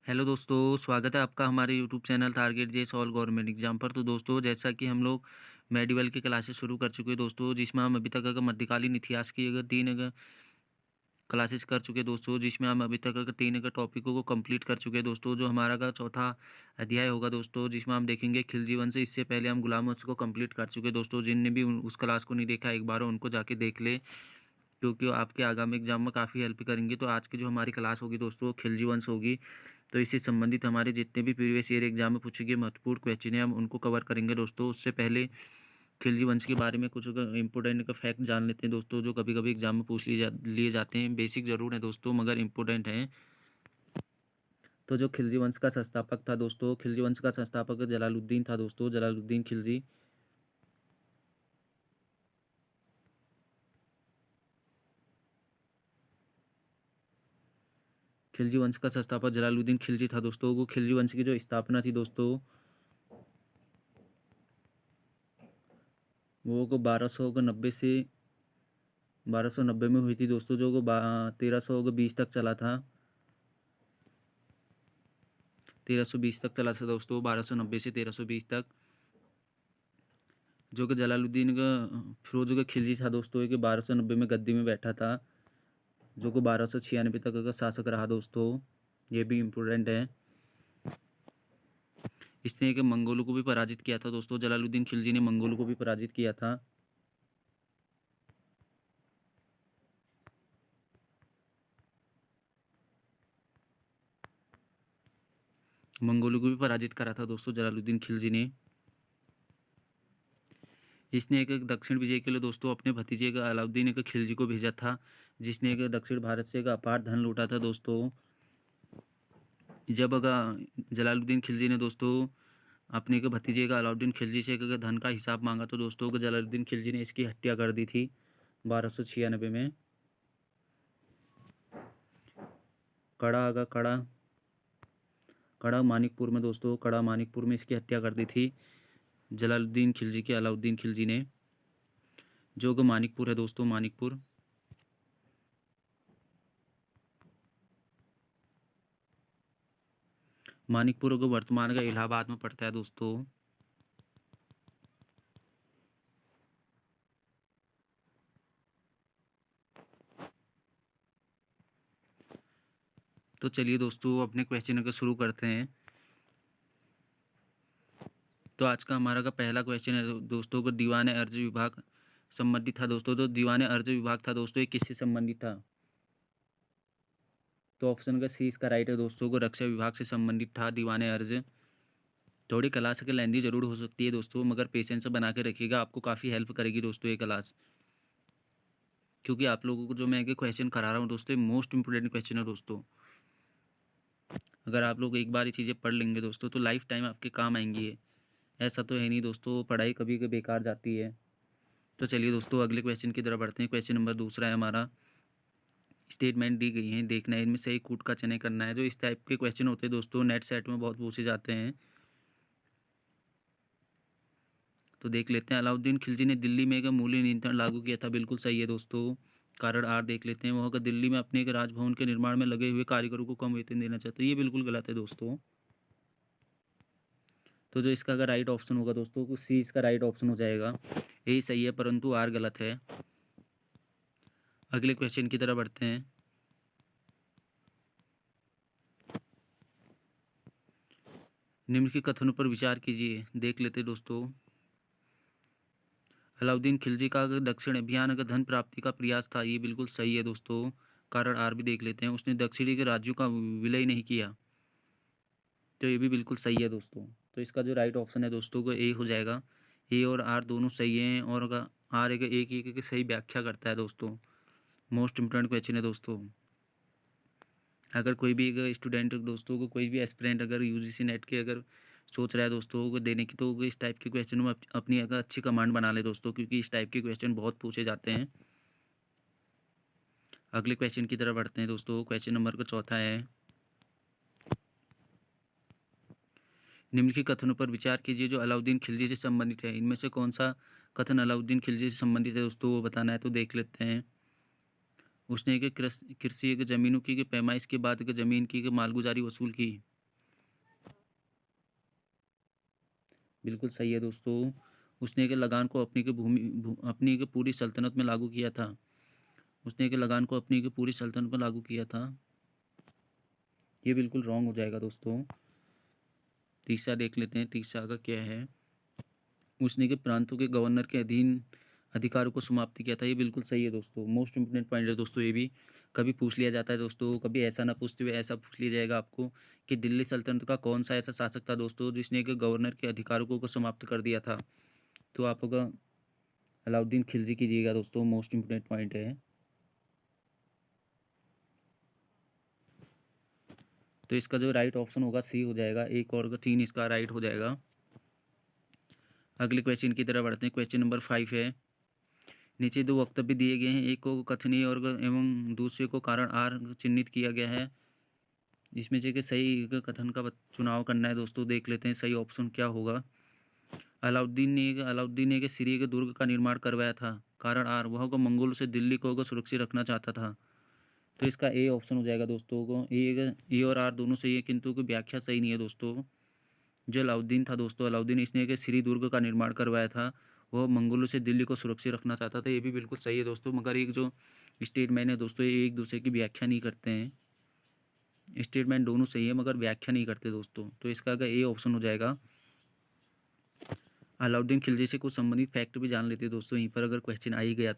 Hello दोस्तों, स्वागत है आपका हमारे YouTube channel target JEE all government exam पर। तो दोस्तों, जैसा कि हम लोग मेडिवल की क्लासेस शुरू कर चुके हैं दोस्तों, जिसमें हम अभी तक अगर मध्यकालीन इतिहास की अगर 3 अगर क्लासेस कर चुके हैं दोस्तों, जिसमें हम अभी तक अगर 3 अगर टॉपिकों को कंप्लीट कर चुके हैं दोस्तों। जो हमारा का चौथा अध्याय होगा दोस्तों, जिसमें हम देखेंगे खिलजी वंश। इससे पहले हम गुलाम वंश को कंप्लीट कर चुके हैं दोस्तों। जिनने भी उस क्लास को नहीं देखा, एक बार उनको जाके देख ले, क्योंकि वो आपके आगामी एग्जाम में काफ़ी हेल्प करेंगे। तो आज की जो हमारी क्लास होगी दोस्तों, खिलजी वंश होगी। तो इससे संबंधित हमारे जितने भी प्रीवियस ईयर एग्जाम में पूछे गए महत्वपूर्ण क्वेश्चन है, हम उनको कवर करेंगे दोस्तों। उससे पहले खिलजी वंश के बारे में कुछ अगर इंपॉर्टेंट का फैक्ट जान लेते हैं दोस्तों, जो कभी कभी एग्जाम में पूछ लिए जाते हैं। बेसिक जरूर है दोस्तों, मगर इंपॉर्टेंट हैं। तो जो खिलजी वंश का संस्थापक था दोस्तों, खिलजी वंश का संस्थापक जलालुद्दीन था दोस्तों, जलालुद्दीन खिलजी। खिलजी वंश का संस्थापक जलालुद्दीन खिलजी था दोस्तों। वो खिलजी वंश की जो स्थापना थी दोस्तों, वो को 1290 से 1290 में हुई थी दोस्तों। जो को 1320 तक चला था। 1320 तक चला था दोस्तों, 1290 से 1320 तक। जो कि जलालुद्दीन का फिरोज का खिलजी था दोस्तों, ये कि 1290 में गद्दी में बैठा था। जो को 1296 तक का शासक रहा दोस्तों। ये भी इम्पोर्टेंट है। इसने एक मंगोलों को भी पराजित किया था दोस्तों। जलालुद्दीन खिलजी ने मंगोलों को भी पराजित किया था। मंगोलों को भी पराजित करा था दोस्तों जलालुद्दीन खिलजी ने। इसने एक दक्षिण विजय के लिए दोस्तों अपने भतीजे का अलाउद्दीन एक खिलजी को भेजा था, जिसने एक दक्षिण भारत से एक अपार धन लूटा था दोस्तों। जब अगर जलालुद्दीन खिलजी ने दोस्तों अपने के भतीजे का अलाउद्दीन खिलजी से अगर धन का हिसाब मांगा, तो दोस्तों को जलालुद्दीन खिलजी ने इसकी हत्या कर दी थी 1296 में। कड़ा कड़ा मानिकपुर में दोस्तों, कड़ा मानिकपुर में इसकी हत्या कर दी थी जलालुद्दीन खिलजी के अलाउद्दीन खिलजी ने। जो कि मानिकपुर है दोस्तों, मानिकपुर। मानिकपुर को वर्तमान का इलाहाबाद में पड़ता है दोस्तों। तो चलिए दोस्तों, अपने क्वेश्चन को शुरू करते हैं। तो आज का हमारा का पहला क्वेश्चन है दोस्तों को, दीवान अर्ज विभाग संबंधित था दोस्तों। तो दीवान अर्ज विभाग था दोस्तों, ये किससे संबंधित था? तो ऑप्शन का सी इसका राइट है दोस्तों, को रक्षा विभाग से संबंधित था दीवान अर्ज। थोड़ी क्लास के लेंदी जरूर हो सकती है दोस्तों, मगर पेशेंस से बना के रखिएगा, आपको काफ़ी हेल्प करेगी दोस्तों ये क्लास। क्योंकि आप लोगों को जो मैं क्वेश्चन करा रहा हूँ दोस्तों, मोस्ट इंपोर्टेंट क्वेश्चन है दोस्तों। अगर आप लोग एक बार ये चीज़ें पढ़ लेंगे दोस्तों, तो लाइफ टाइम आपके काम आएंगी ये। ऐसा तो है नहीं दोस्तों, पढ़ाई कभी कभी बेकार जाती है। तो चलिए दोस्तों, अगले क्वेश्चन की तरफ बढ़ते हैं। क्वेश्चन नंबर दूसरा है हमारा। स्टेटमेंट दी गई है, देखना है, इनमें सही कूट का चयन करना है। जो इस टाइप के क्वेश्चन होते हैं दोस्तों, नेट सेट में बहुत पूछे जाते हैं। तो देख लेते हैं। अलाउद्दीन खिलजी ने दिल्ली में एक मूल्य नियंत्रण लागू किया था, बिल्कुल सही है दोस्तों। कारण आर देख लेते हैं। वह का दिल्ली में अपने एक राजभवन के निर्माण में लगे हुए कारीगरों को कम वेतन देना चाहते हैं, ये बिल्कुल गलत है दोस्तों। तो जो इसका अगर राइट ऑप्शन होगा दोस्तों, तो सी इसका राइट ऑप्शन हो जाएगा। यही सही है, परंतु आर गलत है। अगले क्वेश्चन की तरफ बढ़ते हैं। निम्न के कथनों पर विचार कीजिए, देख लेते हैं दोस्तों। अलाउद्दीन खिलजी का अगर दक्षिण अभियान अगर धन प्राप्ति का प्रयास था, ये बिल्कुल सही है दोस्तों। कारण आर भी देख लेते हैं। उसने दक्षिणी के राज्यों का विलय नहीं किया, तो ये भी बिल्कुल सही है दोस्तों। तो इसका जो राइट ऑप्शन है दोस्तों, को ए हो जाएगा। ए और आर दोनों सही हैं, और अगर आर एक की सही व्याख्या करता है दोस्तों। मोस्ट इम्पोर्टेंट क्वेश्चन है दोस्तों। अगर कोई भी अगर स्टूडेंट दोस्तों को, कोई भी एस्पिरेंट अगर यूजीसी नेट के अगर सोच रहा है दोस्तों को देने की, तो वो इस टाइप के क्वेश्चन में अपनी अगर अच्छी कमांड बना ले दोस्तों, क्योंकि इस टाइप के क्वेश्चन बहुत पूछे जाते हैं। अगले क्वेश्चन की तरफ बढ़ते हैं दोस्तों। क्वेश्चन नंबर का चौथा है। निम्नलिखित कथनों पर विचार कीजिए जो अलाउद्दीन खिलजी से संबंधित है। इनमें से कौन सा कथन अलाउद्दीन खिलजी से संबंधित है दोस्तों, वो बताना है। तो देख लेते हैं। उसने एक कृषि एक जमीनों की पैमाइश के बाद एक जमीन की मालगुजारी वसूल की। बिल्कुल सही है दोस्तों। उसने एक लगान को अपनी एक पूरी सल्तनत में लागू किया था। उसने एक लगान को अपनी एक पूरी सल्तनत में लागू किया था। ये बिल्कुल रॉन्ग हो जाएगा दोस्तों। तीसरा देख लेते हैं, तीसरा का क्या है। उसने के प्रांतों के गवर्नर के अधीन अधिकारों को समाप्त किया था। ये बिल्कुल सही है दोस्तों। मोस्ट इंपोर्टेंट पॉइंट है दोस्तों ये भी। कभी पूछ लिया जाता है दोस्तों, कभी ऐसा ना पूछते हुए ऐसा पूछ लिया जाएगा आपको कि दिल्ली सल्तनत का कौन सा ऐसा शासक था दोस्तों जिसने एक गवर्नर के अधिकारों को समाप्त कर दिया था। तो आपका अलाउद्दीन खिलजी कीजिएगा दोस्तों, मोस्ट इंपोर्टेंट पॉइंट है। तो इसका जो राइट ऑप्शन होगा सी हो जाएगा। एक और का 3 इसका राइट हो जाएगा। अगले क्वेश्चन की तरफ बढ़ते हैं। क्वेश्चन नंबर 5 है। नीचे दो वक्तव्य दिए गए हैं, एक को कथनीय और एवं दूसरे को कारण आर चिन्हित किया गया है। इसमें से कि सही कथन का चुनाव करना है दोस्तों। देख लेते हैं सही ऑप्शन क्या होगा। अलाउद्दीन ने एक सीरी के दुर्ग का निर्माण करवाया था। कारण आर, वह को मंगोलों से दिल्ली को सुरक्षित रखना चाहता था। तो इसका ए ऑप्शन हो जाएगा दोस्तों को। ए और आर दोनों सही है, किंतु की व्याख्या सही नहीं है दोस्तों। जो अलाउद्दीन था दोस्तों, अलाउद्दीन इसने एक श्री दुर्ग का निर्माण करवाया था। वह मंगोलों से दिल्ली को सुरक्षित रखना चाहता था। ये भी बिल्कुल सही है दोस्तों। मगर एक जो स्टेटमेंट है दोस्तों, ये एक दूसरे की व्याख्या नहीं करते हैं। स्टेटमेंट दोनों सही है मगर व्याख्या नहीं करते दोस्तों। तो इसका अगर ए ऑप्शन हो जाएगा। अलाउद्दीन खिलजी से कुछ संबंधित फैक्ट भी जान लेते हैं दोस्तों यहीं पर, अगर क्वेश्चन आ ही गया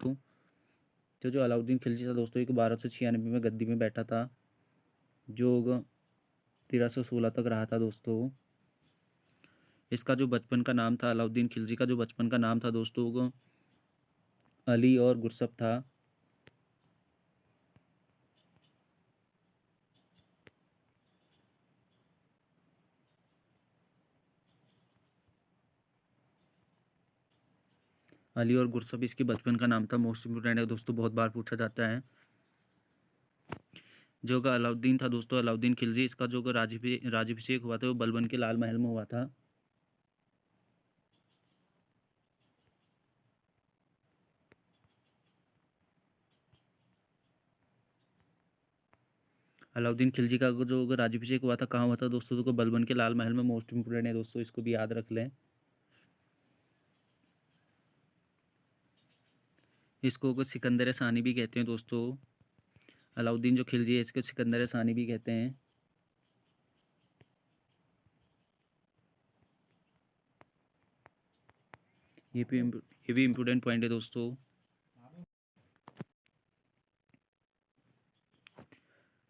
तो जो अलाउद्दीन खिलजी था दोस्तों, एक 1296 में गद्दी में बैठा था, जो 1316 तक रहा था दोस्तों। इसका जो बचपन का नाम था, अलाउद्दीन खिलजी का जो बचपन का नाम था दोस्तों, वो अली और गुरसब था। अली और गुरसब इसके बचपन का नाम था। मोस्ट इंपोर्टेंट है दोस्तों, बहुत बार पूछा जाता है। जो का अलाउद्दीन था दोस्तों, अलाउद्दीन खिलजी, इसका जो राज्याभिषेक हुआ था वो बलबन के लाल महल में हुआ था। अलाउद्दीन खिलजी का जो राज्याभिषेक हुआ था कहाँ हुआ था दोस्तों, तो बलबन के लाल महल में। मोस्ट इंपोर्टेंट है दोस्तों, इसको भी याद रख लें। इसको सिकंदर सानी भी कहते हैं दोस्तों। अलाउद्दीन जो खिलजी है इसको सिकंदर सानी भी कहते हैं। ये भी इम्पोर्टेंट पॉइंट है दोस्तों।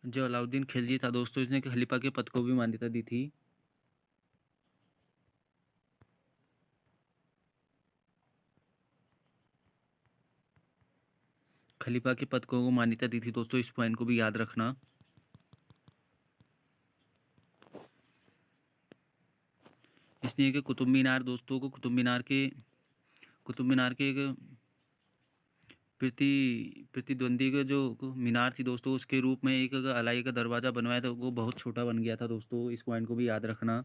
जो अलाउद्दीन खिलजी था दोस्तों, इसने खलीफा के पद को भी मान्यता दी थी। खलीफा के पद को मान्यता दी थी दोस्तों, इस पॉइंट को भी याद रखना। इसने एक कुतुब मीनार दोस्तों को कुतुब मीनार के एक प्रतिद्वंदी का जो मीनार थी दोस्तों, उसके रूप में एक अलाई का दरवाज़ा बनवाया था। वो बहुत छोटा बन गया था दोस्तों, इस पॉइंट को भी याद रखना।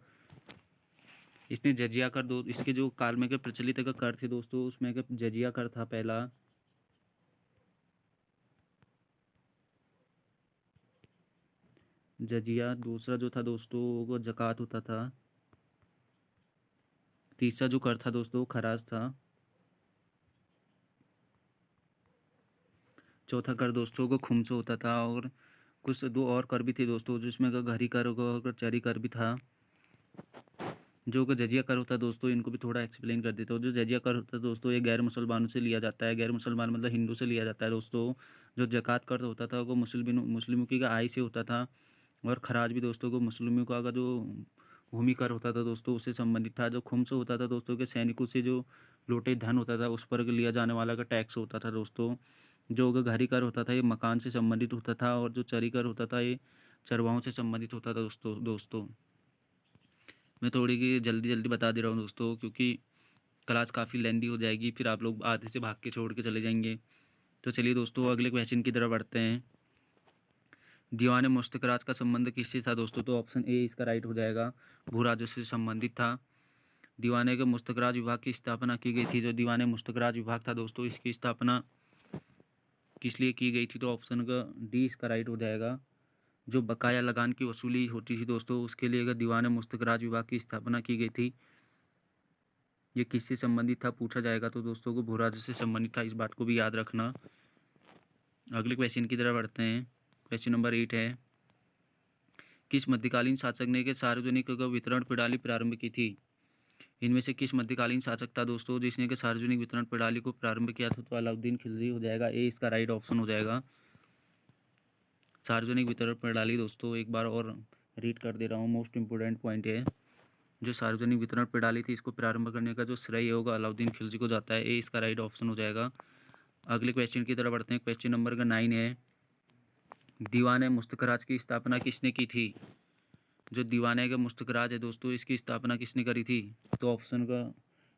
इसने जजिया कर दो, इसके जो काल में के प्रचलित एक कर थे दोस्तों, उसमें एक जजिया कर था पहला। जजिया। दूसरा जो था दोस्तों वो जक़ात होता था। तीसरा जो कर था दोस्तों वो खराज था। चौथा कर दोस्तों को खुम्स होता था। और कुछ दो और कर भी थे दोस्तों, जिसमें का घरी कर और चरी कर भी था। जो कि जजिया कर होता है दोस्तों, इनको भी थोड़ा एक्सप्लेन कर देता हूँ। जो जजिया कर होता है दोस्तों, ये गैर मुसलमानों से लिया जाता है। गैर मुसलमान मतलब हिंदू से लिया जाता है दोस्तों। जो ज़कात कर होता था वो मुस्लिमों की आय से होता था। और खराज भी दोस्तों को मुस्लिमों का जो भूमि कर होता था दोस्तों उससे संबंधित था। जो खुम्स होता था दोस्तों के सैनिकों से जो लूटे धन होता था उस पर लिया जाने वाला का टैक्स होता था दोस्तों। जो घरी कर होता था ये मकान से संबंधित होता था। और जो चरी कर होता था ये चरवाहों से संबंधित होता था दोस्तों। मैं थोड़ी की जल्दी जल्दी बता दे रहा हूँ दोस्तों, क्योंकि क्लास काफ़ी लेंदी हो जाएगी, फिर आप लोग आधे से भाग के छोड़ के चले जाएंगे। तो चलिए दोस्तों अगले क्वेश्चन की तरफ बढ़ते हैं। दीवान मुश्तकराज का संबंध किससे था दोस्तों, तो ऑप्शन ए इसका राइट हो जाएगा। भू राजस्व से संबंधित था। दीवाने के मुश्तकराज विभाग की स्थापना की गई थी। जो दीवाने मुश्तकराज विभाग था दोस्तों, इसकी स्थापना किस लिए की गई थी, तो ऑप्शन का डी इसका राइट हो जाएगा। जो बकाया लगान की वसूली होती थी दोस्तों, उसके लिए अगर दीवान मुश्तकराज विभाग की स्थापना की गई थी। ये किससे संबंधित था पूछा जाएगा तो दोस्तों को भूराजो से संबंधित था, इस बात को भी याद रखना। अगले क्वेश्चन की तरफ बढ़ते हैं। क्वेश्चन नंबर 8 है, किस मध्यकालीन शासक ने के सार्वजनिक वितरण प्रणाली प्रारंभ की थी? इनमें से किस मध्यकालीन शासक था दोस्तों जिसने कि सार्वजनिक वितरण प्रणाली को प्रारंभ किया था? तो अलाउद्दीन खिलजी हो जाएगा, ए इसका राइट ऑप्शन हो जाएगा। सार्वजनिक वितरण प्रणाली दोस्तों एक बार और रीड कर दे रहा हूँ, मोस्ट इंपोर्टेंट पॉइंट है। जो सार्वजनिक वितरण प्रणाली थी इसको प्रारंभ करने का जो श्रेय होगा अलाउद्दीन खिलजी को जाता है, ए इसका राइट ऑप्शन हो जाएगा। अगले क्वेश्चन की तरफ बढ़ते हैं। क्वेश्चन नंबर का 9 है, दीवान मुस्तखराज की स्थापना किसने की थी? जो दीवाने का मुस्तखराज है दोस्तों इसकी स्थापना किसने करी थी? तो ऑप्शन का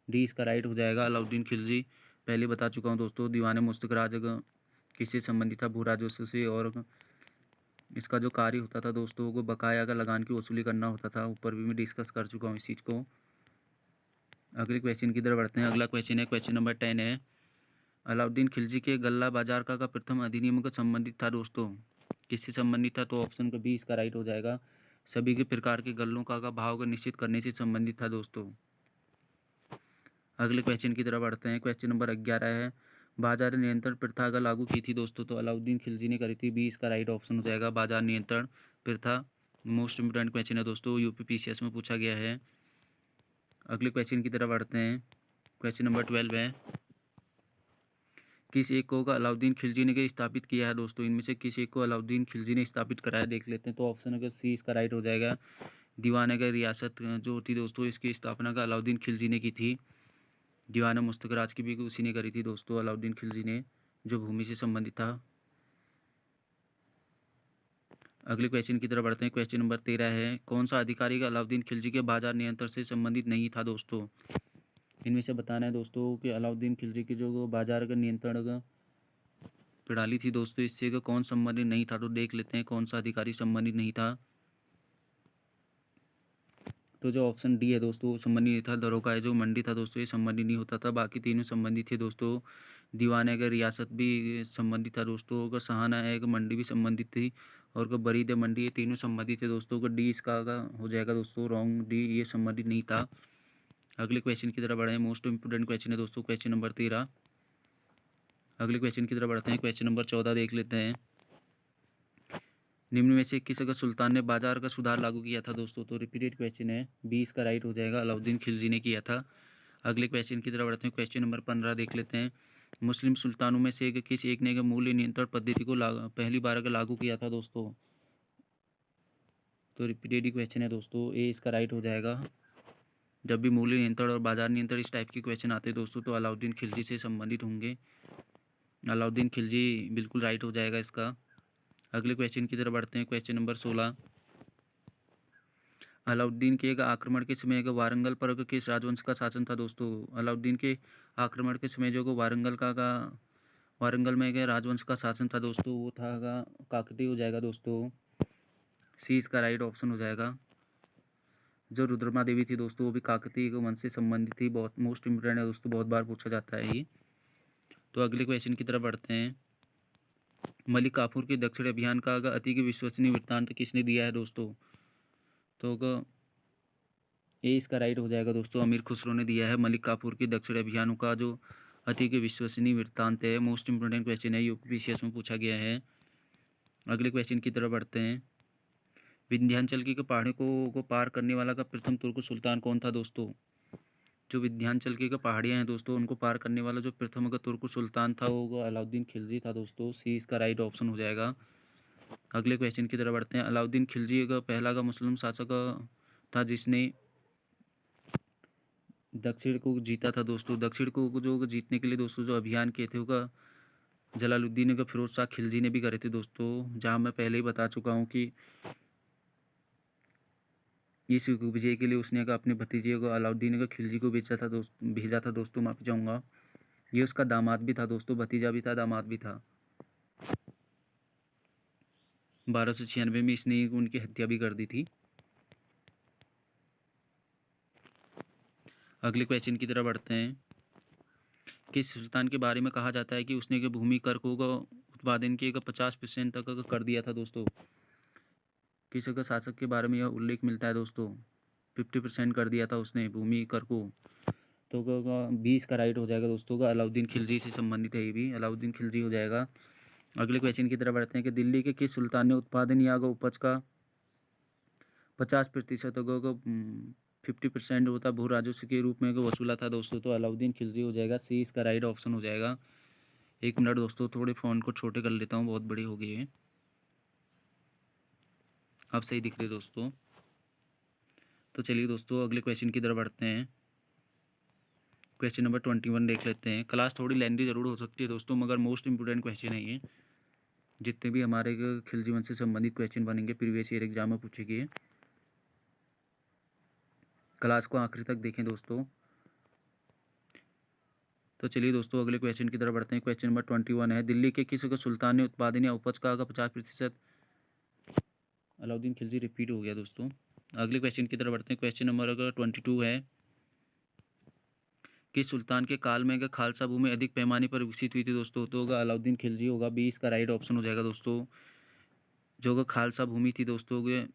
डी इसका राइट हो जाएगा, अलाउद्दीन खिलजी। पहले बता चुका हूँ दोस्तों, दीवाने मुस्तखराज किससे संबंधित था? भू राजस्व से, और इसका जो कार्य होता था दोस्तों को बकाया का लगान की वसूली करना होता था। ऊपर भी मैं डिस्कस कर चुका हूँ इस चीज़ को। अगले क्वेश्चन की तरफ बढ़ते हैं। अगला क्वेश्चन है, क्वेश्चन नंबर 10 है, अलाउद्दीन खिलजी के गल्ला बाजार का प्रथम अधिनियम का संबंधित था दोस्तों? किससे संबंधित था? तो ऑप्शन का बी इसका राइट हो जाएगा, सभी के प्रकार के गल्लों का भाव को निश्चित करने से संबंधित था दोस्तों। अगले क्वेश्चन की तरफ बढ़ते हैं। क्वेश्चन नंबर 11 है, बाजार नियंत्रण प्रथा का लागू की थी दोस्तों? तो अलाउद्दीन खिलजी ने करी थी, बी इसका राइट ऑप्शन हो जाएगा, बाजार नियंत्रण प्रथा। मोस्ट इंपोर्टेंट क्वेश्चन है दोस्तों, यूपीपीसीएस में पूछा गया है। अगले क्वेश्चन की तरफ बढ़ते हैं। क्वेश्चन नंबर 12 है, किस एक को अलाउद्दीन खिलजी ने स्थापित किया है दोस्तों? इनमें से किस एक को अलाउद्दीन खिलजी ने स्थापित कराया, देख लेते हैं। तो ऑप्शन अगर सी इसका राइट हो जाएगा, दीवान का रियासत जो होती दोस्तों इसकी स्थापना का अलाउद्दीन खिलजी ने की थी। दीवान मुस्तखराज की भी उसी ने करी थी दोस्तों, अलाउद्दीन खिलजी ने, जो भूमि से संबंधित था। अगले क्वेश्चन की तरफ बढ़ते हैं। क्वेश्चन नंबर 13 है, कौन सा अधिकारी का अलाउद्दीन खिलजी के बाजार नियंत्रण से संबंधित नहीं था दोस्तों? इनमें से बताना है दोस्तों कि अलाउद्दीन खिलजी की जो बाजार का नियंत्रण का प्रणाली थी दोस्तों इससे कौन संबंधित नहीं था? तो देख लेते हैं कौन सा अधिकारी संबंधित नहीं था। तो जो ऑप्शन डी है दोस्तों संबंधित नहीं था। दरोगा है जो मंडी था दोस्तों ये संबंधित नहीं होता था, बाकी तीनों संबंधित थे दोस्तों। दीवान है रियासत भी संबंधित था दोस्तों का, सहाना है मंडी भी संबंधित थी, और का बरीद मंडी, ये तीनों संबंधित थे दोस्तों का। डी इसका हो जाएगा दोस्तों रॉन्ग, डी ये संबंधित नहीं था। अगले क्वेश्चन की तरफ बढ़े, मोस्ट इंपोर्टेंट क्वेश्चन है दोस्तों, क्वेश्चन नंबर 13। अगले क्वेश्चन की तरफ बढ़ते हैं। क्वेश्चन नंबर 14 देख लेते हैं, निम्न में से किस अगर सुल्तान ने बाजार का सुधार लागू किया था दोस्तों? तो रिपीटेड क्वेश्चन है, बी इसका राइट हो जाएगा, अलाउद्दीन खिलजी ने किया था। अगले क्वेश्चन की तरफ बढ़ते हैं। क्वेश्चन नंबर 15 देख लेते हैं, मुस्लिम सुल्तानों में से किस एक ने मूल्य नियंत्रण पद्धति को पहली बार अगर लागू किया था दोस्तों? तो रिपीटेड क्वेश्चन है दोस्तों, ए इसका राइट हो जाएगा। जब भी मूल्य नियंत्रण और बाजार नियंत्रण इस टाइप के क्वेश्चन आते हैं दोस्तों तो अलाउद्दीन खिलजी से संबंधित होंगे। अलाउद्दीन खिलजी बिल्कुल राइट हो जाएगा इसका। अगले क्वेश्चन की तरफ बढ़ते हैं। क्वेश्चन नंबर 16, अलाउद्दीन के एक आक्रमण के समय का वारंगल पर किस राजवंश का शासन था दोस्तों? अलाउद्दीन के आक्रमण के समय जो को वारंगल में एक राजवंश का शासन था दोस्तों वो था काकतीय हो जाएगा दोस्तों, सी इसका राइट ऑप्शन हो जाएगा। जो रुद्रमा देवी थी दोस्तों वो भी काकतीय वंश से संबंधित थी, बहुत मोस्ट इंपोर्टेंट है दोस्तों, बहुत बार पूछा जाता है ये। तो अगले क्वेश्चन की तरफ बढ़ते हैं। मलिक काफूर के दक्षिण अभियान का अति विश्वसनीय वृत्तांत किसने दिया है दोस्तों? तो ये इसका राइट हो जाएगा दोस्तों, अमीर खुसरो ने दिया है मलिक काफूर के दक्षिण अभियानों का जो अति विश्वसनीय वृत्तांत है। मोस्ट इंपोर्टेंट क्वेश्चन है, यूपीपीसीएस में पूछा गया है। अगले क्वेश्चन की तरफ बढ़ते हैं। विंध्याचल की पहाड़ी को पार करने वाला का प्रथम तुर्क सुल्तान कौन था दोस्तों? जो विंध्याचल की पहाड़ियाँ हैं दोस्तों उनको पार करने वाला जो प्रथम का तुर्क सुल्तान था वो अलाउद्दीन खिलजी था दोस्तों, सी इसका राइट ऑप्शन हो जाएगा। अगले क्वेश्चन की तरफ बढ़ते हैं। अलाउद्दीन खिलजी का पहला का मुस्लिम शासक था जिसने दक्षिण को जीता था दोस्तों। दक्षिण को जो जीतने के लिए दोस्तों जो अभियान किए थे वो जलालुद्दीन का फिरोज शाह खिलजी ने भी करे थे दोस्तों, जहाँ मैं पहले ही बता चुका हूँ कि इस विजय के लिए उसने अपने भतीजे को अलाउद्दीन का खिलजी को भेजा था दोस्तों, माफी चाहूँगा। ये उसका दामाद भी था दोस्तों, भतीजा भी था दामाद भी था। 1296 में इसने उनकी हत्या भी कर दी थी। अगले क्वेश्चन की तरफ बढ़ते हैं। किस सुल्तान के बारे में कहा जाता है कि उसने भूमि कर को उत्पादन के 50% तक कर दिया था दोस्तों? किस शासक के बारे में यह उल्लेख मिलता है दोस्तों? 50% कर दिया था उसने भूमि कर को। तो होगा 20 का राइट हो जाएगा दोस्तों का, अलाउद्दीन खिलजी से संबंधित है ये भी, अलाउद्दीन खिलजी हो जाएगा। अगले क्वेश्चन की तरफ बढ़ते हैं कि दिल्ली के किस सुल्तान ने उत्पादन या उपज का 50% होगा 50% होता भू राजस्व के रूप में वसूला था दोस्तों, तो अलाउद्दीन खिलजी हो जाएगा, सी इसका राइट ऑप्शन हो जाएगा। 1 मिनट दोस्तों, थोड़े फ़ोन को छोटे कर लेता हूँ, बहुत बड़ी हो गई है। अब सही दिख रही है दोस्तों। तो चलिए दोस्तों अगले क्वेश्चन की तरफ बढ़ते हैं। क्वेश्चन नंबर 21 देख लेते हैं। क्लास थोड़ी लेंथी ज़रूर हो सकती है दोस्तों, मगर मोस्ट इंपोर्टेंट क्वेश्चन है ये। जितने भी हमारे खिलजी वंश से संबंधित क्वेश्चन बनेंगे प्रीवियस ईयर एग्जाम में पूछे गए, क्लास को आखिरी तक देखें दोस्तों। तो चलिए दोस्तों अगले क्वेश्चन की तरफ बढ़ते हैं। क्वेश्चन नंबर 21 है, दिल्ली के किस सुल्तान ने उत्पादन या उपज का 50%, अलाउद्दीन खिलजी रिपीट हो गया दोस्तों। अगले क्वेश्चन की तरफ बढ़ते हैं। क्वेश्चन नंबर 22 है, किस सुल्तान के काल में खालसा भूमि अधिक पैमाने पर विकसित हुई थी दोस्तों, तो होगा अलाउद्दीन खिलजी होगा, 20 का राइट ऑप्शन हो जाएगा दोस्तों। जो खालसा भूमि थी दोस्तों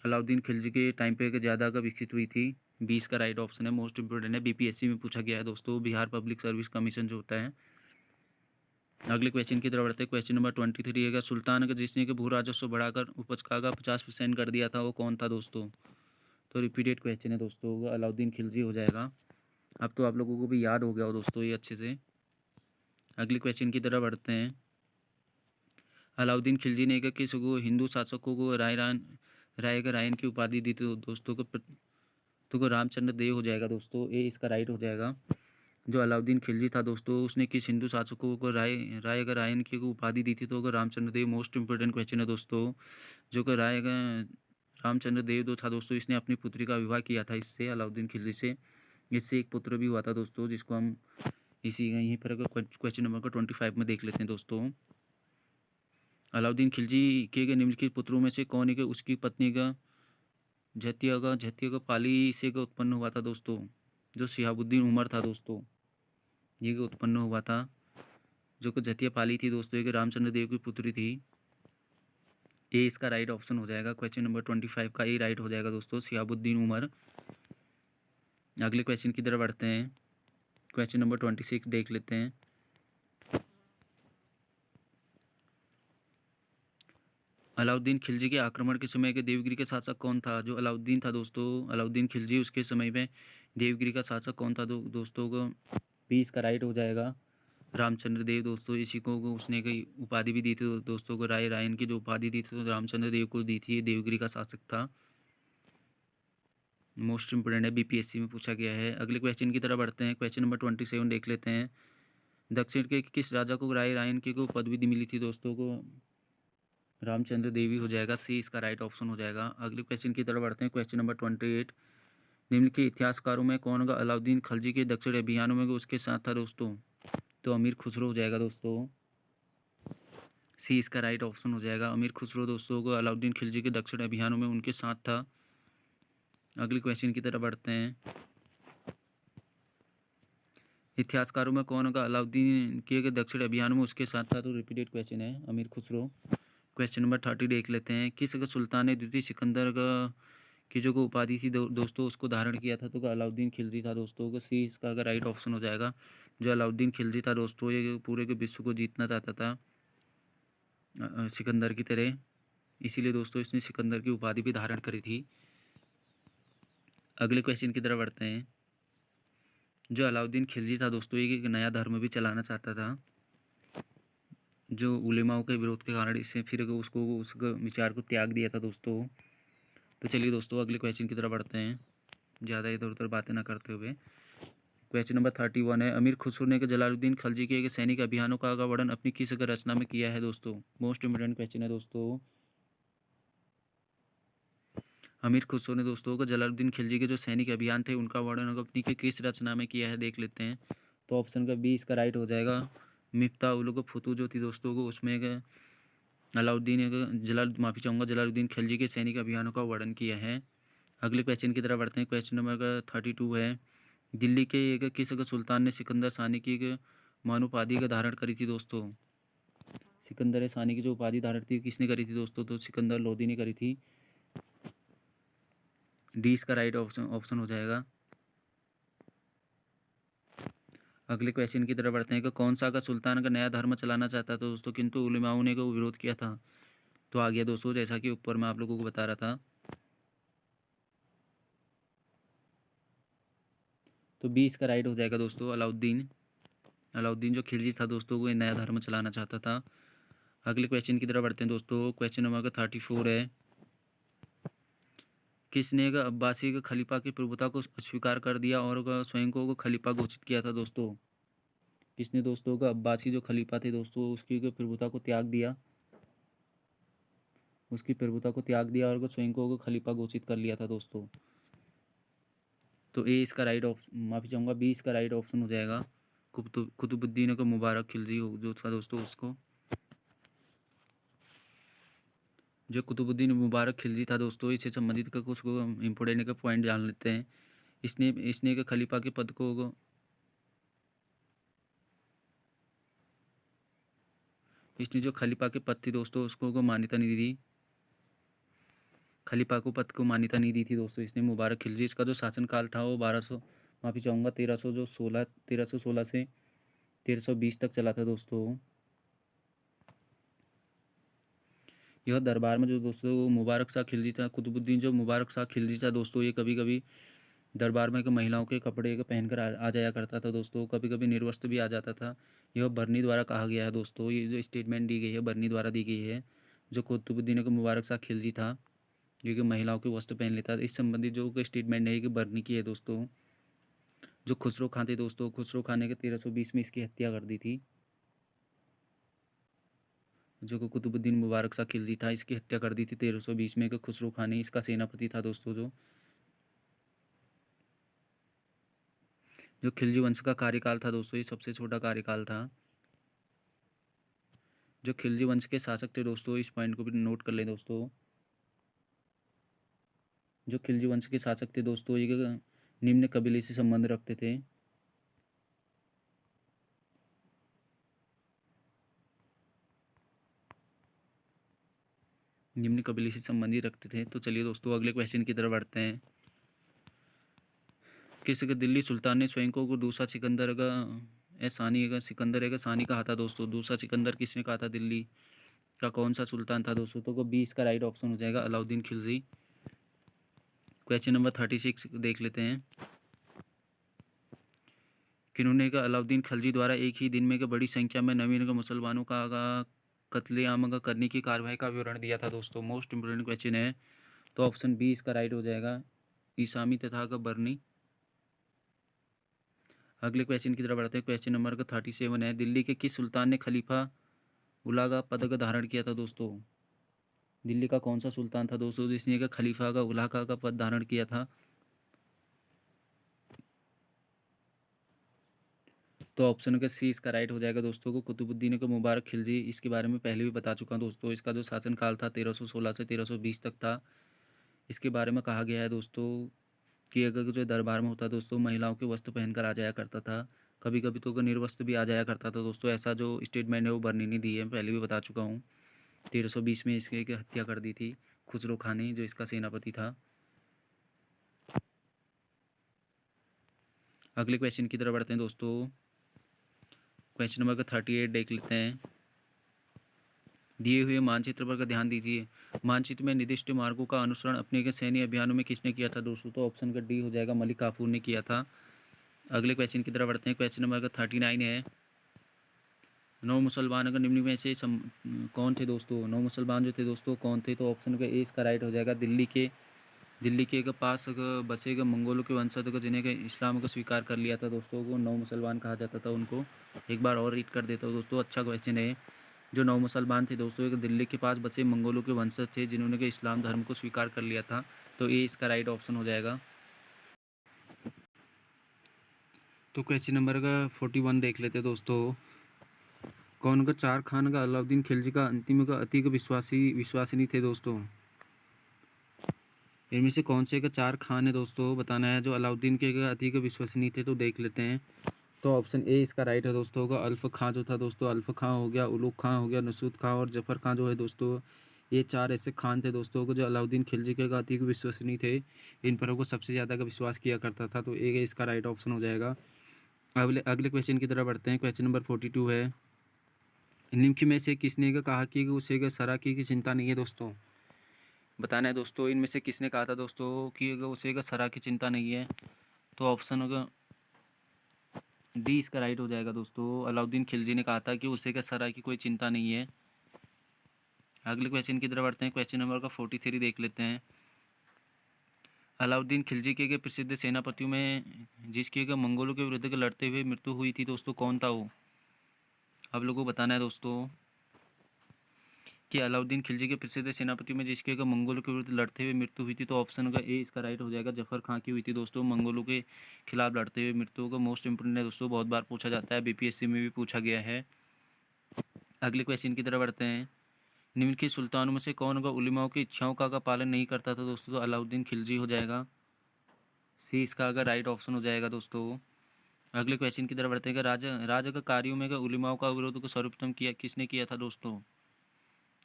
अलाउद्दीन खिलजी के टाइम पे ज़्यादा विकसित हुई थी, 20 का राइट ऑप्शन है, मोस्ट इंपोर्टेंट है, बीपीएससी में पूछा गया है दोस्तों, बिहार पब्लिक सर्विस कमीशन जो होता है। अगले क्वेश्चन की तरफ बढ़ते हैं। क्वेश्चन नंबर 23 है, सुल्तान जिसने भू राजस्व बढ़ाकर उपज का 50% कर दिया था, वो कौन था दोस्तों, तो रिपीटेड क्वेश्चन है दोस्तों, अलाउद्दीन खिलजी हो जाएगा। अब तो आप लोगों को भी याद हो गया हो दोस्तों ये अच्छे से। अगले क्वेश्चन की तरफ बढ़ते हैं। अलाउद्दीन खिलजी ने किस हिंदू शासकों को रायन की उपाधि दी थी दोस्तों को, तो रामचंद्र देव हो जाएगा दोस्तों, ये इसका राइट हो जाएगा। जो अलाउद्दीन खिलजी था दोस्तों, उसने किस हिंदू शासकों को रायन की उपाधि दी थी, तो रामचंद्र देव, मोस्ट इंपोर्टेंट क्वेश्चन है दोस्तों। जो कि रामचंद्र देव जो था दोस्तों, इसने अपनी पुत्री का विवाह किया था इससे, अलाउद्दीन खिलजी से, इससे एक पुत्र भी हुआ था दोस्तों, जिसको हम यहीं पर क्वेश्चन नंबर 25 में देख लेते हैं दोस्तों। अलाउद्दीन खिलजी के निम्नलिखित पुत्रों में से कौन है उसकी पत्नी का झतिया का पाली से उत्पन्न हुआ था दोस्तों, जो शिहाबुद्दीन उमर था दोस्तों, ये उत्पन्न हुआ था। जो कि झतिया पाली थी दोस्तों, एक रामचंद्र देव की पुत्री थी, ये इसका राइट ऑप्शन हो जाएगा। क्वेश्चन नंबर 25 का ये राइट हो जाएगा दोस्तों, शिहाबुद्दीन उमर। अगले क्वेश्चन की तरफ बढ़ते हैं। क्वेश्चन नंबर 26 देख लेते हैं। अलाउद्दीन खिलजी के आक्रमण के समय के देवगिरी का शासक कौन था, जो अलाउद्दीन था दोस्तों, अलाउद्दीन खिलजी, उसके समय में देवगिरी का शासक कौन था दोस्तों को, 20 का राइट हो जाएगा, रामचंद्र देव दोस्तों। इसी को उसने कई उपाधि भी दी थी दोस्तों को, रायन की जो उपाधि दी थी तो रामचंद्र देव को दी थी, ये देवगिरी का शासक था, मोस्ट इंपोर्टेंट है, बीपीएससी में पूछा गया है। अगले क्वेश्चन की तरफ बढ़ते हैं। क्वेश्चन नंबर 27 देख लेते हैं। दक्षिण के किस राजा को रायन की को पदवी मिली थी दोस्तों को, रामचंद्र देवी हो जाएगा, सी इसका राइट ऑप्शन हो जाएगा। अगले क्वेश्चन की तरफ बढ़ते हैं। क्वेश्चन नंबर 28, निम्न के इतिहासकारों में कौन होगा अलाउद्दीन खिलजी के दक्षिण अभियानों में उसके साथ था दोस्तों, तो अमीर खुसरो हो जाएगा दोस्तों, सी इसका राइट ऑप्शन हो जाएगा। अमीर खुसरो दोस्तों को अलाउद्दीन खिलजी के दक्षिण अभियानों में उनके साथ था। अगले क्वेश्चन की तरफ बढ़ते हैं। इतिहासकारों में कौन होगा अलाउद्दीन के दक्षिण अभियान में उसके साथ था, तो रिपीटेड क्वेश्चन है, अमीर खुसरो। क्वेश्चन नंबर 30 देख लेते हैं। किस सुल्तान ने द्वितीय सिकंदर की जो उपाधि थी दोस्तों, उसको धारण किया था, तो अलाउद्दीन खिलजी था दोस्तों, को सी इसका अगर राइट ऑप्शन हो जाएगा। जो अलाउद्दीन खिलजी था दोस्तों, ये पूरे के विश्व को जीतना चाहता था सिकंदर की तरह, इसीलिए दोस्तों इसने सिकंदर की उपाधि भी धारण करी थी। अगले क्वेश्चन की तरफ बढ़ते हैं। जो अलाउद्दीन खिलजी था दोस्तों, ये एक नया धर्म भी चलाना चाहता था, जो उलेमाओं के विरोध के कारण इससे फिर उसको विचार को त्याग दिया था दोस्तों। तो चलिए दोस्तों अगले क्वेश्चन की तरफ बढ़ते हैं, ज़्यादा इधर उधर बातें ना करते हुए। क्वेश्चन नंबर 31 है, अमीर खुसरो ने जलालुद्दीन खिलजी के सैनिक अभियानों का वर्णन अपनी किस रचना में किया है दोस्तों, मोस्ट इम्पोर्टेंट क्वेश्चन है दोस्तों। अमीर खुसरो ने दोस्तों को जलालुद्दीन खिलजी के जो सैनिक अभियान थे उनका वर्णन अपनी के किस रचना में किया है, देख लेते हैं। तो ऑप्शन का 20 का राइट हो जाएगा। मिफ्ता उल फतू जो थी दोस्तों को, उसमें जलालुद्दीन खिलजी के सैनिक अभियानों का वर्णन किया है। अगले क्वेश्चन की तरफ बढ़ते हैं। क्वेश्चन नंबर 32 है, दिल्ली के किस सुल्तान ने सिकंदर सानी की मानुपाधि का धारण करी थी दोस्तों, सिकंदर सानी की जो उपाधि धारण थी किसने करी थी दोस्तों, तो सिकंदर लोदी ने करी थी, डी इसका राइट ऑप्शन हो जाएगा। अगले क्वेश्चन की तरफ बढ़ते हैं कि कौन सा का सुल्तान का नया धर्म चलाना चाहता था दोस्तों, किंतु उलेमाओं ने को विरोध किया था। तो आ गया दोस्तों, जैसा कि ऊपर मैं आप लोगों को बता रहा था। तो 20 का राइट हो जाएगा दोस्तों, अलाउद्दीन। अलाउद्दीन जो खिलजी था दोस्तों, वो नया धर्म चलाना चाहता था। अगले क्वेश्चन की तरफ बढ़ते हैं दोस्तों। क्वेश्चन नंबर का 34 है, किसने का अब्बासी के खलीफा की प्रभुता को अस्वीकार कर दिया और स्वयं को खलीफा घोषित किया था दोस्तों। किसने दोस्तों का अब्बासी जो खलीफा थे दोस्तों, उसकी प्रभुता को त्याग दिया, उसकी प्रभुता को त्याग दिया और स्वयं को खलीफा घोषित कर लिया था दोस्तों। तो ए इसका राइट ऑप्शन, माफ़ी चाहूँगा, बी इसका राइट ऑप्शन हो जाएगा। कुतुबुद्दीन का मुबारक खिलजी हो जो था दोस्तों, उसको जो कुतुबुद्दीन मुबारक खिलजी था दोस्तों, इससे संबंधित का कुछ इंपॉर्टेंट का पॉइंट जान लेते हैं। इसने इसने के खलीफा के पद को, इसने जो खलीफा के पद थी दोस्तों, उसको मान्यता नहीं दी थी। खलीफा को पद को मान्यता नहीं दी थी दोस्तों इसने, मुबारक खिलजी। इसका जो शासनकाल था वो 1200, माफ़ी चाहूँगा, 1316 से 1320 तक चला था दोस्तों। यह दरबार में जो दोस्तों मुबारक शाह खिलजी था, कुतुबुद्दीन जो मुबारक शाह खिलजी था दोस्तों, ये कभी कभी दरबार में महिलाओं के कपड़े को पहनकर आ जाया करता था दोस्तों, कभी कभी निर्वस्त्र भी आ जाता था। यह बर्नी द्वारा कहा गया है दोस्तों, ये जो स्टेटमेंट दी गई है बर्नी द्वारा दी गई है। जो कुतुबुद्दीन को मुबारक शाह खिलजी था, जो कि महिलाओं के वस्त्र पहन लेता था, इस संबंधित जो स्टेटमेंट है कि बर्नी की है दोस्तों। जो खुसरो खां थे दोस्तों, खुसरो खां ने के 1320 में इसकी हत्या कर दी थी। जो कि कुतुबुद्दीन मुबारक शाह खिलजी था, इसकी हत्या कर दी थी 1320 में। कि खुसरो खां ने, इसका सेनापति था दोस्तों। जो खिलजी वंश का कार्यकाल था दोस्तों, ये सबसे छोटा कार्यकाल था। जो खिलजी वंश के शासक थे दोस्तों, इस पॉइंट को भी नोट कर लें दोस्तों। जो खिलजी वंश के शासक थे दोस्तों, ये निम्न कबीले से संबंध रखते थे। निम्न कबीले से संबंधी रखते थे। तो चलिए दोस्तों, अगले क्वेश्चन की तरफ बढ़ते हैं। किस दिल्ली सुल्तान ने स्वयं को दूसरा सिकंदर का सानी का सिकंदर है का सानी कहा था दोस्तों? दूसरा सिकंदर किसने कहा था दिल्ली का? कौन सा सुल्तान था दोस्तों? तो 20 का राइट ऑप्शन हो जाएगा, अलाउद्दीन खिलजी। क्वेश्चन नंबर 36 देख लेते हैं। किन्होंने का अलाउद्दीन खिलजी द्वारा एक ही दिन में का बड़ी संख्या में नवीन का मुसलमानों का कत्लेआम करने की कार्रवाई का विवरण दिया था दोस्तों? मोस्ट इंपोर्टेंट क्वेश्चन है। तो ऑप्शन बी इसका राइट हो जाएगा, ईसामी तथा का बर्नी। अगले क्वेश्चन की तरफ बढ़ते हैं। क्वेश्चन नंबर का 37 है, दिल्ली के किस सुल्तान ने खलीफा उला का पद धारण किया था दोस्तों? दिल्ली का कौन सा सुल्तान था दोस्तों जिसने का खलीफा का उला का पद धारण किया था? तो ऑप्शन का सी इसका राइट हो जाएगा दोस्तों, को कुतुबुद्दीन को मुबारक खिलजी। इसके बारे में पहले भी बता चुका हूँ दोस्तों। इसका जो शासनकाल था 1316 से 1320 तक था। इसके बारे में कहा गया है दोस्तों कि अगर जो दरबार में होता दोस्तों, महिलाओं के वस्त्र पहनकर आ जाया करता था, कभी कभी तो निर्वस्त्र भी आ जाया करता था दोस्तों। ऐसा जो स्टेटमेंट है वो बर्नी ने दी है, पहले भी बता चुका हूँ। 1320 में इसकी हत्या कर दी थी खुसरो खां ने, जो इसका सेनापति था। अगले क्वेश्चन की तरफ बढ़ते हैं दोस्तों। क्वेश्चन नंबर 38 देख लेते हैं। दिए हुए मानचित्र पर का ध्यान दीजिए। मानचित्र में निर्दिष्ट मार्गों का अनुसरण अपने के सैन्य अभियानों में किसने किया था दोस्तों? तो ऑप्शन का डी हो जाएगा, मलिक काफूर ने किया था। अगले क्वेश्चन की तरफ बढ़ते हैं। क्वेश्चन नंबर 39 है, नौ मुसलमान अगर निम्न में से कौन थे दोस्तों? नौ मुसलमान जो थे दोस्तों कौन थे? तो ऑप्शन का ए इसका राइट हो जाएगा, दिल्ली के पास बसे गए मंगोलों के वंशज जिन्हें इस्लाम को स्वीकार कर लिया था दोस्तों, को नौ मुसलमान कहा जाता था उनको। एक बार और रीड कर देता हूँ दोस्तों, अच्छा क्वेश्चन है। जो नौ मुसलमान थे दोस्तों, एक दिल्ली के पास बसे मंगोलों के वंशज थे जिन्होंने के इस्लाम धर्म को स्वीकार कर लिया था। तो ये इसका राइट ऑप्शन हो जाएगा। तो क्वेश्चन नंबर का 41 देख लेते दोस्तों। कौन का चार खान का अलाउद्दीन खिलजी का अंतिम का अति विश्वासनीय थे दोस्तों? इनमें से कौन से का चार खान है दोस्तों बताना है जो अलाउद्दीन के अति विश्वसनीय थे? तो देख लेते हैं। तो ऑप्शन ए इसका राइट है दोस्तों, होगा अल्फ खां जो था दोस्तों। अल्फ खां हो गया, उलूग खां हो गया, नसूद खां और जफ़र खां जो है दोस्तों, ये चार ऐसे खान थे दोस्तों को जो अलाउद्दीन खिलजी के अति विश्वसनीय थे। इन पर को सबसे ज़्यादा का विश्वास किया करता था। तो ए इसका राइट ऑप्शन हो जाएगा। अगले अगले क्वेश्चन की तरफ बढ़ते हैं। क्वेश्चन नंबर 42 है, निम्न में से किसने कहा कि उसे सराकी की चिंता नहीं है दोस्तों? बताना है दोस्तों इनमें से किसने कहा था दोस्तों कि उसे सरा की चिंता नहीं है। तो ऑप्शन होगा डी इसका राइट हो जाएगा दोस्तों। अलाउद्दीन खिलजी ने कहा था कि उसे सरा की कोई चिंता नहीं है। अगले क्वेश्चन की तरफ बढ़ते हैं। क्वेश्चन नंबर का 43 देख लेते हैं। अलाउद्दीन खिलजी के प्रसिद्ध सेनापतियों में जिसकी मंगोलों के विरुद्ध लड़ते हुए मृत्यु हुई थी दोस्तों, कौन था वो? आप लोगों को बताना है दोस्तों कि अलाउद्दीन खिलजी के प्रसिद्ध सेनापतियों में जिसके मंगोलों के विरुद्ध लड़ते हुए मृत्यु हुई थी। तो ऑप्शन का ए इसका राइट हो जाएगा, जफर खां की हुई थी दोस्तों मंगोलों के खिलाफ लड़ते हुए मृत्यु का। मोस्ट इंपोर्टेंट है दोस्तों, बहुत बार पूछा जाता है, बीपीएससी में भी पूछा गया है। अगले क्वेश्चन की तरफ बढ़ते हैं। निम्नलिखित सुल्तानों में से कौन होगा उलिमाओं की इच्छाओं का पालन नहीं करता था दोस्तों? तो अलाउद्दीन खिलजी हो जाएगा, सी इसका अगर राइट ऑप्शन हो जाएगा दोस्तों। अगले क्वेश्चन की तरफ बढ़ते हैं। राजा का कार्यों में उलिमाओं का विरोध को सर्वप्रथम किया किसने किया था दोस्तों?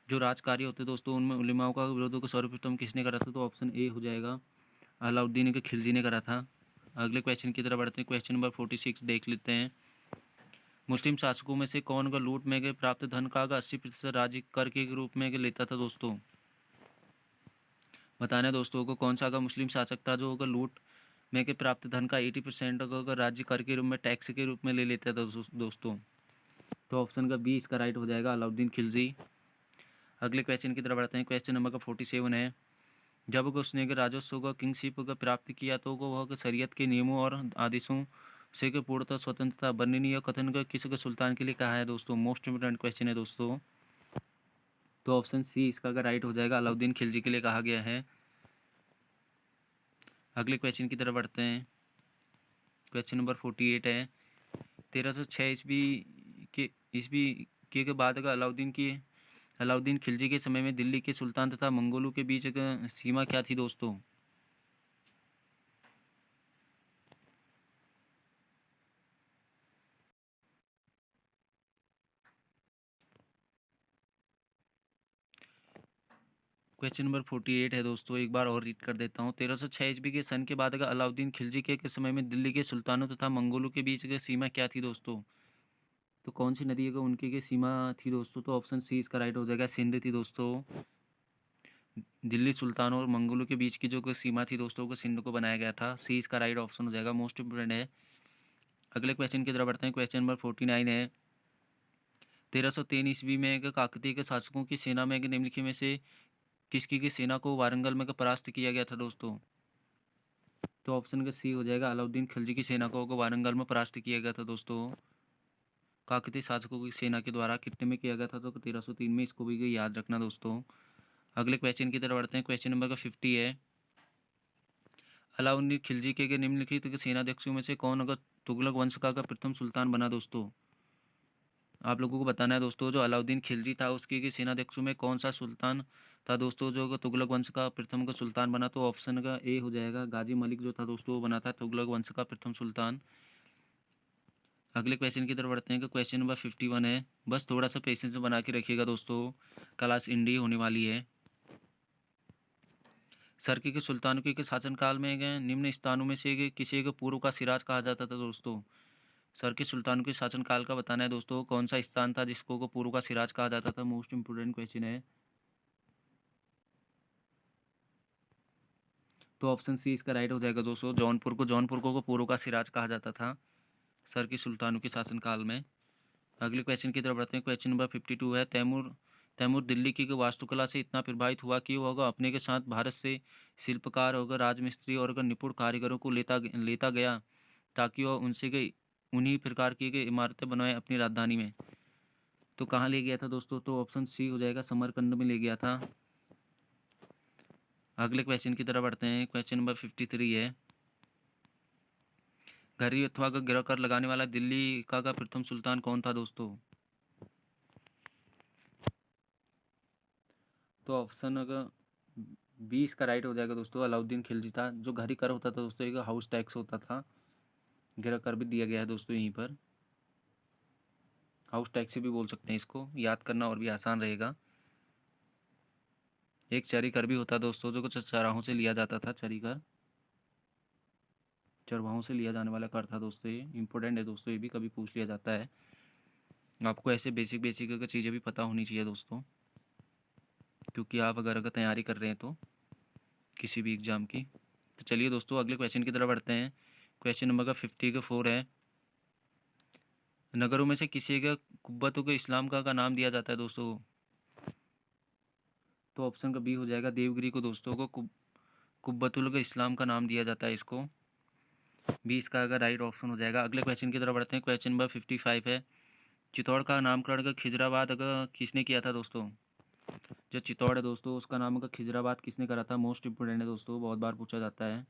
जो राजकार्य होते दोस्तों उनमें उलिमाओं का विरोध को सर्वप्रथम किसने करा था? तो ऑप्शन ए हो जाएगा, अलाउद्दीन के खिलजी ने करा था। अगले क्वेश्चन की तरफ बढ़ते हैं। क्वेश्चन नंबर 46 देख लेते हैं। मुस्लिम शासकों में से कौन का लूट में प्राप्त धन का 80% राज्य कर के रूप में लेता था दोस्तों? बताना है दोस्तों को कौन सा मुस्लिम शासक था जो लूट में प्राप्त धन का 80% राज्य कर के रूप में टैक्स के रूप में ले लेता था दोस्तों। तो ऑप्शन का बी इसका राइट हो जाएगा, अलाउद्दीन खिलजी। अगले क्वेश्चन की तरफ बढ़ते हैं। क्वेश्चन नंबर का 47 है, जब उसने राजस्व का किंगशिप का प्राप्त किया तो वह शरीयत के नियमों और आदेशों से पूर्णतः स्वतंत्रता वर्णनीय कथन का किस सुल्तान के लिए कहा है दोस्तों? मोस्ट इंपोर्टेंट क्वेश्चन है दोस्तों। तो ऑप्शन सी इसका अगर राइट हो जाएगा, अलाउद्दीन खिलजी के लिए कहा गया है। अगले क्वेश्चन की तरफ बढ़ते हैं। क्वेश्चन नंबर 48 है, 1306 ईस्वी के बाद का अलाउद्दीन खिलजी के समय में दिल्ली के सुल्तान तथा मंगोलों के बीच सीमा क्या थी दोस्तों? क्वेश्चन नंबर 48 है दोस्तों, एक बार और रीड कर देता हूँ। 1306 ईस्वी के सन के बाद का अलाउद्दीन खिलजी के समय में दिल्ली के सुल्तानों तथा मंगोलों के बीच की सीमा क्या थी दोस्तों? तो कौन सी नदी का उनकी की सीमा थी दोस्तों? तो ऑप्शन सी इसका राइट हो जाएगा, सिंध थी दोस्तों। दिल्ली सुल्तानों और मंगोलों के बीच की जो सीमा थी दोस्तों को सिंध को बनाया गया था। सी इसका राइट ऑप्शन हो जाएगा, मोस्ट इंपोर्टेंट है। अगले क्वेश्चन की तरफ बढ़ते हैं। क्वेश्चन नंबर 49 है, 1303 ईस्वी में काकतीय के शासकों की सेना में निम्नलिखित में से किसकी की सेना को वारंगल में परास्त किया गया था दोस्तों? तो ऑप्शन का सी हो जाएगा, अलाउद्दीन खिलजी की सेना को वारंगल में परास्त किया गया था दोस्तों काकतीय शासकों की सेना के द्वारा। कितने में किया गया था? तो 1303 में। इसको भी याद रखना दोस्तों। अगले क्वेश्चन की तरफ बढ़ते हैं। क्वेश्चन नंबर का 50 है, अलाउद्दीन खिलजी के निम्नलिखित सेनाध्यक्षों में से कौन अगर तुगलक वंश का प्रथम सुल्तान बना दोस्तों? आप लोगों को बताना है दोस्तों, जो अलाउद्दीन खिलजी था उसके सेनाध्यक्षों में कौन सा सुल्तान था दोस्तों जो तुगलक वंश का प्रथम का सुल्तान बना? तो ऑप्शन का ए हो जाएगा, गाजी मलिक जो था दोस्तों वो बना था तुगलक वंश का प्रथम सुल्तान। अगले क्वेश्चन की तरफ बढ़ते हैं कि क्वेश्चन नंबर 51 है, बस थोड़ा सा पेशेंस बना के रखिएगा दोस्तों, क्लास इंडी होने वाली है। सरकी के सुल्तानों के शासनकाल में निम्न स्थानों में से किसी को पूर्व का सिराज कहा जाता था दोस्तों? सर के सुल्तानों के शासनकाल का बताना है दोस्तों, कौन सा स्थान था जिसको को पूर्व का सिराज कहा जाता था? मोस्ट इंपोर्टेंट क्वेश्चन है। तो ऑप्शन सी इसका राइट हो जाएगा दोस्तों, जौनपुर को पूर्व का सिराज कहा जाता था सर के सुल्तानों के शासनकाल में। अगले क्वेश्चन की तरफ बढ़ते हैं। क्वेश्चन नंबर 52 है, तैमूर दिल्ली की वास्तुकला से इतना प्रभावित हुआ कि वो अपने के साथ भारत से शिल्पकार होगा, राजमिस्त्री और निपुण कारीगरों को लेता गया ताकि वह उनसे उन्हीं प्रकार की इमारतें बनवाए अपनी राजधानी में। तो कहाँ ले गया था दोस्तों? तो ऑप्शन सी हो जाएगा, समरकंद में ले गया था। अगले क्वेश्चन की तरफ बढ़ते हैं। क्वेश्चन नंबर 53 है, घड़ी अथवा का गिरह कर लगाने वाला दिल्ली का प्रथम सुल्तान कौन था दोस्तों? तो ऑप्शन अगर 20 का राइट हो जाएगा दोस्तों, अलाउद्दीन खिलजी था। जो घड़ी कर होता था दोस्तों एक हाउस टैक्स होता था, गिरह कर भी दिया गया है दोस्तों यहीं पर, हाउस टैक्स भी बोल सकते हैं इसको, याद करना और भी आसान रहेगा। एक चरी कर भी होता दोस्तों जो कुछ चराहों से लिया जाता था, चरी कर। चरवाहों से लिया जाने वाला कर था दोस्तों। ये इंपॉर्टेंट है दोस्तों, ये भी कभी पूछ लिया जाता है। आपको ऐसे बेसिक बेसिक अगर चीज़ें भी पता होनी चाहिए दोस्तों, क्योंकि आप अगर तैयारी कर रहे हैं तो किसी भी एग्ज़ाम की। तो चलिए दोस्तों अगले क्वेश्चन की तरफ बढ़ते हैं। क्वेश्चन नंबर का 54 है, नगरों में से किसी का कुब्बतों को इस्लाम का नाम दिया जाता है दोस्तों। तो ऑप्शन का बी हो जाएगा देवगिरी को दोस्तों को कुब्बतुल का इस्लाम का नाम दिया जाता है इसको। बी इसका अगर राइट ऑप्शन हो जाएगा। अगले क्वेश्चन की तरफ बढ़ते हैं। क्वेश्चन नंबर 55 है, चित्तौड़ का नामकरण अगर खिजराबाद अगर किसने किया था दोस्तों। जो चित्तौड़ है दोस्तों उसका नाम अगर खिजराबाद किसने करा था, मोस्ट इंपोर्टेंट है दोस्तों, बहुत बार पूछा जाता है।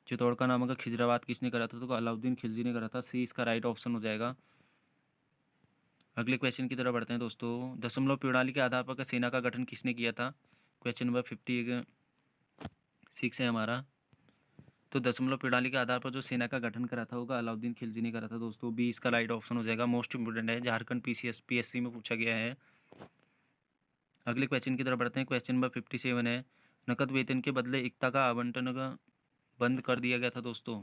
चित्तौड़ का नाम अगर खिजराबाद किसने करा था, तो अलाउद्दीन खिलजी ने करा था। सी इसका राइट ऑप्शन हो जाएगा। अगले क्वेश्चन की तरफ बढ़ते हैं दोस्तों। दशमलव प्रणाली के आधार पर सेना का गठन किसने किया था। क्वेश्चन नंबर 56 है हमारा। तो दशमलव प्रणाली के आधार पर जो सेना का गठन करा था होगा अलाउद्दीन खिलजी ने करा था दोस्तों। बी इसका राइट ऑप्शन हो जाएगा, मोस्ट इंपोर्टेंट है, झारखंड पीएससी में पूछा गया है। अगले क्वेश्चन की तरफ बढ़ते हैं। क्वेश्चन नंबर 57 है, नकद वेतन के बदले एकता का आवंटन बंद कर दिया गया था दोस्तों।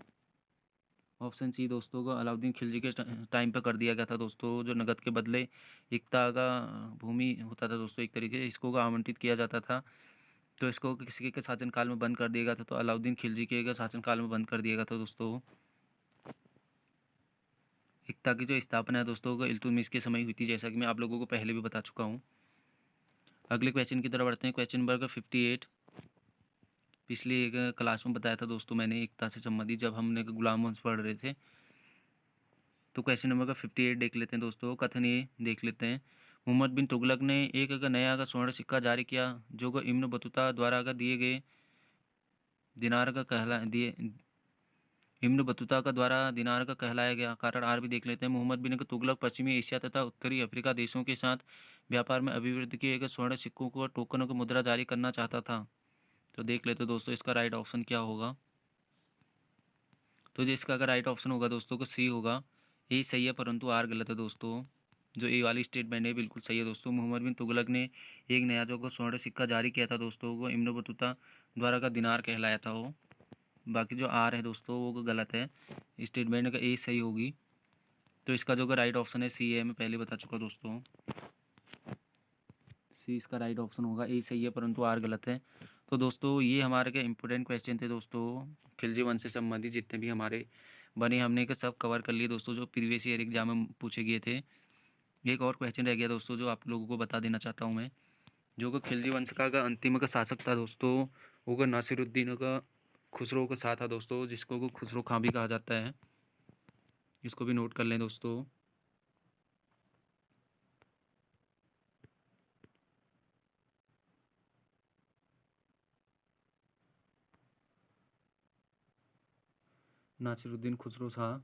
ऑप्शन सी दोस्तों को अलाउद्दीन खिलजी के टाइम पर कर दिया गया था दोस्तों। जो नकद के बदले एकता का भूमि होता था दोस्तों, एक तरीके से इसको का आवंटित किया जाता था, तो इसको किसी के शासनकाल में बंद कर दिया गया था। तो अलाउद्दीन खिलजी के शासनकाल में बंद कर दिया गया था दोस्तों। एकता की जो स्थापना है दोस्तों को इल्तुतमिश के समय हुई थी, जैसा कि मैं आप लोगों को पहले भी बता चुका हूँ। अगले क्वेश्चन की तरफ बढ़ते हैं। क्वेश्चन नंबर 58, पिछले एक क्लास में बताया था दोस्तों मैंने एकता से संबंधित, जब हमने गुलाम वंश पढ़ रहे थे। तो क्वेश्चन नंबर का 58 देख लेते हैं दोस्तों। कथन ये देख लेते हैं, मोहम्मद बिन तुगलक ने एक नया स्वर्ण सिक्का जारी किया जो इब्न बतूता द्वारा दिए गए दिनार का कहला दिए इब्न बतूता का द्वारा दिनार का कहलाया गया। कारण आर भी देख लेते हैं। मोहम्मद बिन तुगलक पश्चिमी एशिया तथा उत्तरी अफ्रीका देशों के साथ व्यापार में अभिवृद्धि के एक स्वर्ण सिक्कों को टोकनों की मुद्रा जारी करना चाहता था। तो देख लेते हैं दोस्तों इसका राइट ऑप्शन क्या होगा। तो जिसका अगर राइट ऑप्शन होगा दोस्तों को सी होगा। ए सही है परंतु आर गलत है दोस्तों। जो ए वाली स्टेटमेंट है बिल्कुल सही है दोस्तों। मोहम्मद बिन तुगलक ने एक नया जो स्वर्ण सिक्का जारी किया था दोस्तों, वो इब्न बतूता द्वारा का दिनार कहलाया था वो। बाकी जो आर है दोस्तों वो गलत है। स्टेटमेंट का ए सही होगी। तो इसका जो राइट ऑप्शन है सी है, मैं पहले बता चुका दोस्तों। सी इसका राइट ऑप्शन होगा। ए सही है परंतु आर गलत है। तो दोस्तों ये हमारे के इम्पोर्टेंट क्वेश्चन थे दोस्तों, खिलजी वंश से संबंधित जितने भी हमारे बने हमने के सब कवर कर लिए दोस्तों, जो प्रीवियस ईयर एग्जाम में पूछे गए थे। एक और क्वेश्चन रह गया दोस्तों जो आप लोगों को बता देना चाहता हूँ मैं। जो कि खिलजी वंश का अंतिम का शासक था दोस्तों, वो नासिरुद्दीन का खुसरो का साथ था दोस्तों, जिसको को खुसरो खां भी कहा जाता है। इसको भी नोट कर लें दोस्तों। नासिरुद्दीन खुसरो शाह।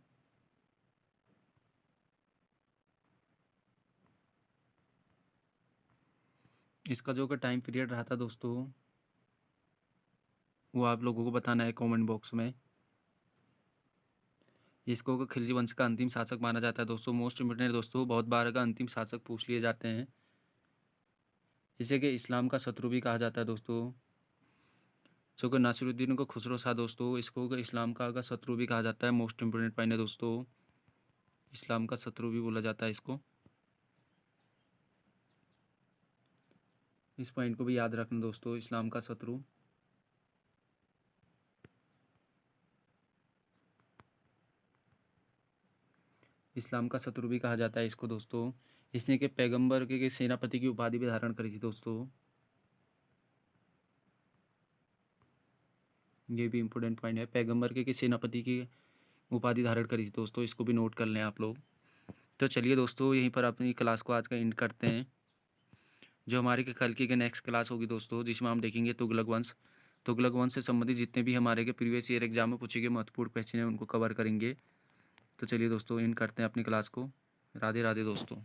इसका जो टाइम पीरियड रहा था दोस्तों वो आप लोगों को बताना है कमेंट बॉक्स में। इसको को खिलजी वंश का अंतिम शासक माना जाता है दोस्तों। मोस्ट इम्पोर्टेंट दोस्तों, बहुत बार का अंतिम शासक पूछ लिए जाते हैं। इसे कि इस्लाम का शत्रु भी कहा जाता है दोस्तों। जो कि नासिरुद्दीन को खुसरो शाह दोस्तों, इसको को इस्लाम का शत्रु भी कहा जाता है। मोस्ट इम्पोर्टेंट पॉइंट है दोस्तों, इस्लाम का शत्रु भी बोला जाता है इसको। इस पॉइंट को भी याद रखना दोस्तों, इस्लाम का शत्रु। इस्लाम का शत्रु भी कहा जाता है इसको दोस्तों। इसने के पैगंबर के सेनापति की उपाधि भी धारण करी थी दोस्तों। ये भी इम्पोर्टेंट पॉइंट है, पैगंबर के सेनापति की उपाधि धारण करी थी दोस्तों। इसको भी नोट कर लें आप लोग। तो चलिए दोस्तों यहीं पर अपनी क्लास को आज का एंड करते हैं। जो हमारी कल की नेक्स्ट क्लास होगी दोस्तों, जिसमें हम देखेंगे तुगलक वंश। तुगलक वंश से संबंधित जितने भी हमारे के प्रीवियस ईयर एग्जाम में पूछे गए महत्वपूर्ण क्वेश्चन हैं उनको कवर करेंगे। तो चलिए दोस्तों एंड करते हैं अपनी क्लास को। राधे राधे दोस्तों।